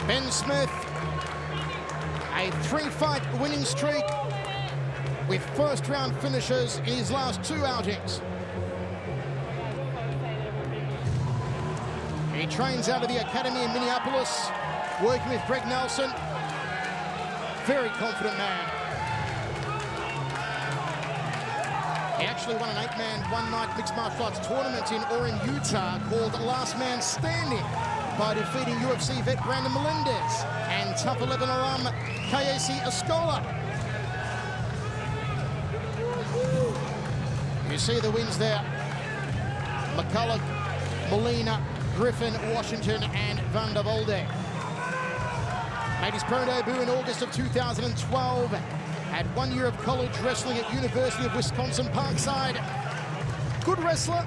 Ben Smith, a 3-fight winning streak with first-round finishes in his last 2 outings. He trains out of the academy in Minneapolis, working with Greg Nelson. Very confident man. He actually won an 8-man, one-night mixed martial arts tournament in Orem, Utah, called Last Man Standing, by defeating UFC vet Brandon Melendez and Tough 11 alum KAC Escola. You see the wins there. McCullough, Molina, Griffin, Washington, and Van der Volde. Made his pro debut in August of 2012. Had 1 year of college wrestling at University of Wisconsin-Parkside. Good wrestler,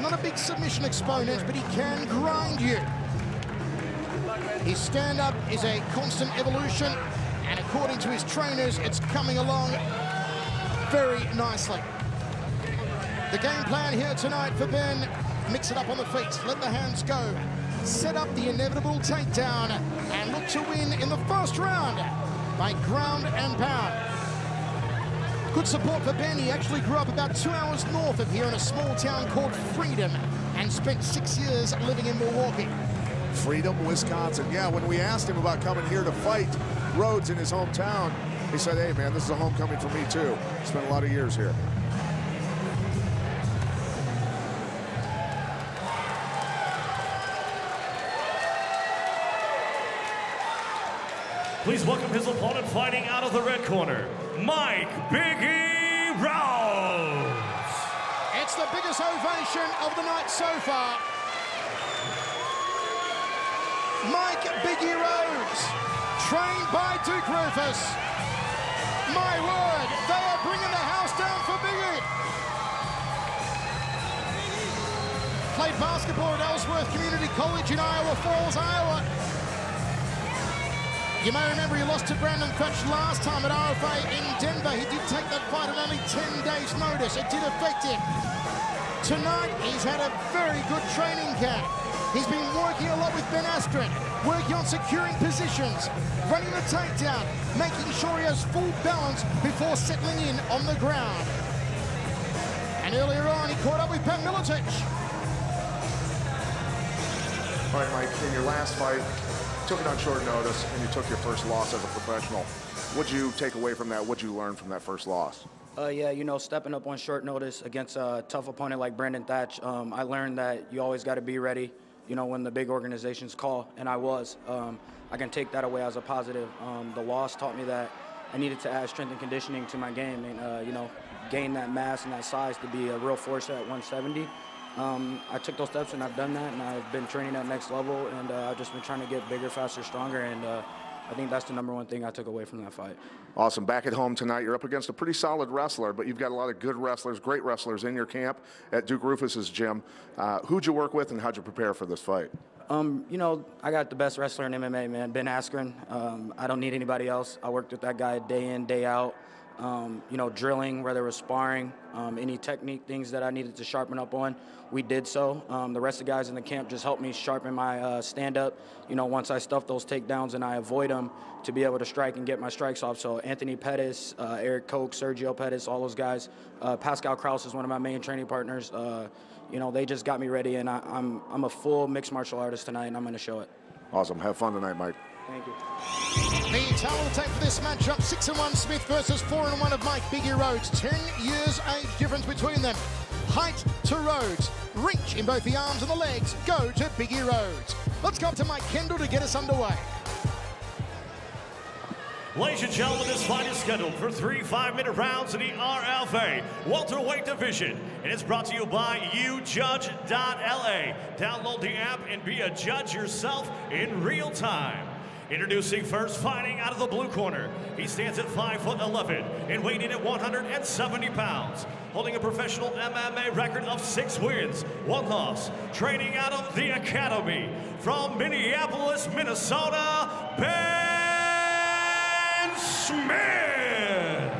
not a big submission exponent, but he can grind you. His stand-up is a constant evolution, and according to his trainers, it's coming along very nicely. The game plan here tonight for Ben: mix it up on the feet, let the hands go, set up the inevitable takedown, and look to win in the first round by ground and pound. Good support for Ben. He actually grew up about 2 hours north of here in a small town called Freedom and spent 6 years living in Milwaukee. Freedom, Wisconsin. Yeah, when we asked him about coming here to fight Rhodes in his hometown, he said, hey man, this is a homecoming for me too. Spent a lot of years here. Please welcome his opponent, fighting out of the red corner, Mike Biggie Rhodes. It's the biggest ovation of the night so far. Mike Biggie Rhodes, trained by Duke Rufus. My word, they are bringing the house down for Biggie. Played basketball at Ellsworth Community College in Iowa Falls, Iowa. You may remember he lost to Brandon Fetch last time at RFA in Denver. He did take that fight on only 10 days' notice. It did affect him. Tonight, he's had a very good training camp. He's been working a lot with Ben Askren, working on securing positions, running the takedown, making sure he has full balance before settling in on the ground. And earlier on, he caught up with Pat Miletich. All right, Mike, in your last fight, took it on short notice, and you took your first loss as a professional. What'd you take away from that? What'd you learn from that first loss? Yeah, you know, stepping up on short notice against a tough opponent like Brandon Thatch, I learned that you always got to be ready, you know, when the big organizations call, and I was. I can take that away as a positive. The loss taught me that I needed to add strength and conditioning to my game and, you know, gain that mass and that size to be a real force at 170. I took those steps and I've done that, and I've been training at next level, and I've just been trying to get bigger, faster, stronger, and I think that's the #1 thing I took away from that fight. Awesome. Back at home tonight, you're up against a pretty solid wrestler, but you've got a lot of good wrestlers, great wrestlers in your camp at Duke Rufus's gym. Who'd you work with, and how'd you prepare for this fight? You know, I got the best wrestler in MMA, man, Ben Askren. I don't need anybody else. I worked with that guy day in, day out. You know, drilling, whether it was sparring, any technique things that I needed to sharpen up on, we did so. The rest of the guys in the camp just helped me sharpen my stand-up, you know, once I stuff those takedowns and I avoid them, to be able to strike and get my strikes off. So Anthony Pettis, Eric Koch, Sergio Pettis, all those guys. Pascal Kraus is one of my main training partners. You know, they just got me ready, and I'm a full mixed martial artist tonight, and I'm going to show it. Awesome. Have fun tonight, Mike. Thank you. The total take for this matchup: 6-1 Smith versus 4-1 of Mike Biggie Rhodes. 10 years age difference between them. Height to Rhodes. Reach in both the arms and the legs. Go to Biggie Rhodes. Let's go up to Mike Kendall to get us underway. Ladies and gentlemen, this fight is scheduled for 3 5-minute rounds in the RFA welterweight division, and it's brought to you by YouJudge.LA. Download the app and be a judge yourself in real time. Introducing first, fighting out of the blue corner. He stands at 5'11" and weighing in at 170 pounds. Holding a professional MMA record of 6 wins, 1 loss. Training out of the academy from Minneapolis, Minnesota, Ben Smith.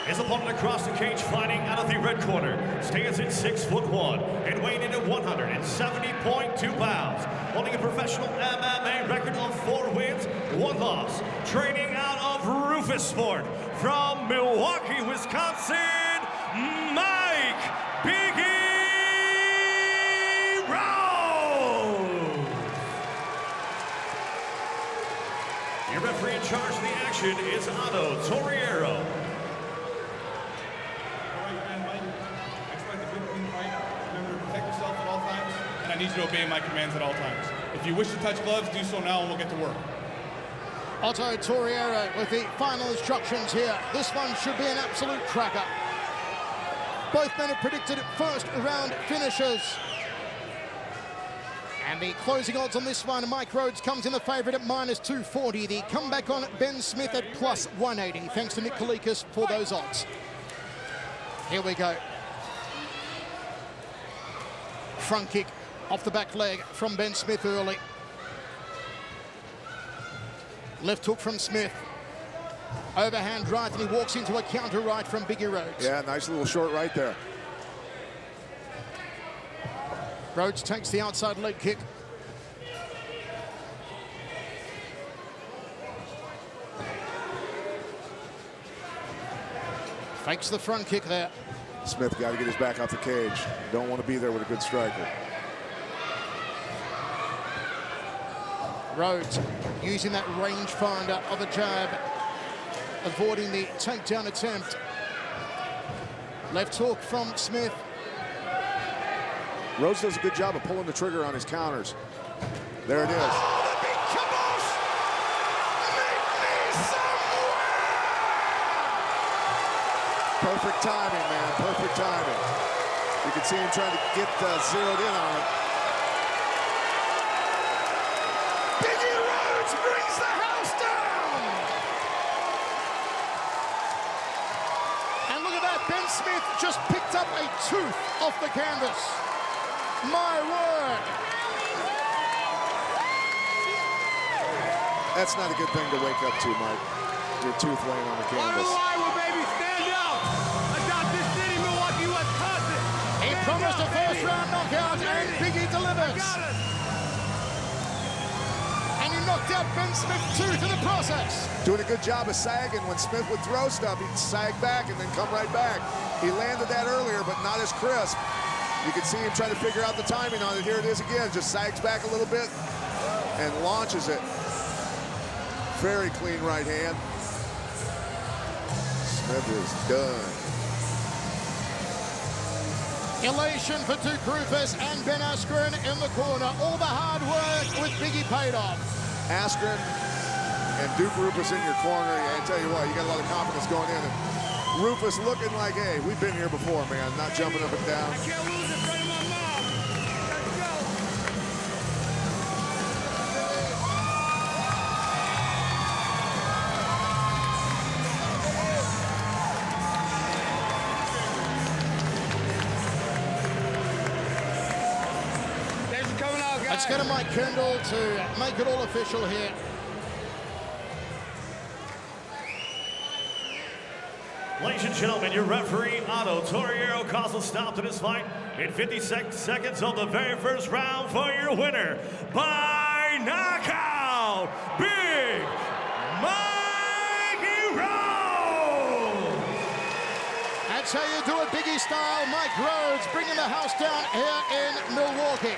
His opponent across the cage fighting out of the red corner stands at 6'1" and weighing in at 170.2 pounds, holding a professional MMA record of 4 wins, 1 loss, training out of Rufus Sport from Milwaukee, Wisconsin, Mike Biggie Rhodes. Your referee in charge of the action is Otto Torriero. I need you to obey my commands at all times. If you wish to touch gloves, do so now and we'll get to work. Otto Torriero with the final instructions here. This one should be an absolute cracker. Both men have predicted first round finishes. And the closing odds on this one, Mike Rhodes comes in the favourite at -240. The comeback on Ben Smith at +180. Thanks to Nick Kalikas for those odds. Here we go. Front kick off the back leg from Ben Smith early. Left hook from Smith. Overhand right, and he walks into a counter right from Biggie Rhodes. Yeah, nice little short right there. Rhodes takes the outside leg kick. Fakes the front kick there. Smith got to get his back off the cage. Don't want to be there with a good striker. Rhodes using that rangefinder of a jab, avoiding the takedown attempt. Left hook from Smith. Rhodes does a good job of pulling the trigger on his counters. There it is. Oh, the big kibosh! Meet me somewhere! Perfect timing, man. Perfect timing. You can see him trying to get zeroed in on it. Biggie Rhodes brings the house down! And look at that, Ben Smith just picked up a tooth off the canvas. My word! That's not a good thing to wake up to, Mike. Your tooth laying on the canvas. He promised a first-round knockout, and Biggie delivers. And he knocked out Ben Smith tooth in the process. Doing a good job of sagging. When Smith would throw stuff, he'd sag back and then come right back. He landed that earlier, but not as crisp. You can see him trying to figure out the timing on it. Here it is again. Just sags back a little bit and launches it. Very clean right hand. Smith is done. Elation for Duke Rufus and Ben Askren in the corner. All the hard work with Biggie paid off. Askren and Duke Rufus in your corner. I tell you what, you got a lot of confidence going in. And Rufus looking like, hey, we've been here before, man. Not jumping up and down. I can't lose in front of my mom. Let's go. Thanks for coming out, guys. Let's go to Mike Kendall to make it all official here. Ladies and gentlemen, your referee, Otto Torriero, calls a stop to this fight in 56 seconds of the very first round for your winner by knockout, Big Mikey Rhodes. That's how you do it, Biggie style. Mike Rhodes bringing the house down here in Milwaukee.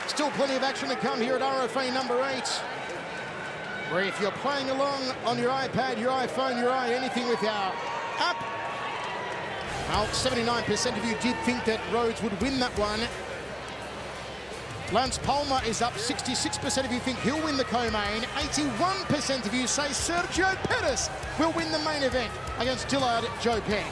Still plenty of action to come here at RFA number 8. Where if you're playing along on your iPad, your iPhone, your anything with our app, well, 79% of you did think that Rhodes would win that one. Lance Palmer is up. 66% of you think he'll win the co-main. 81% of you say Sergio Pettis will win the main event against Dillard Joe Pegg.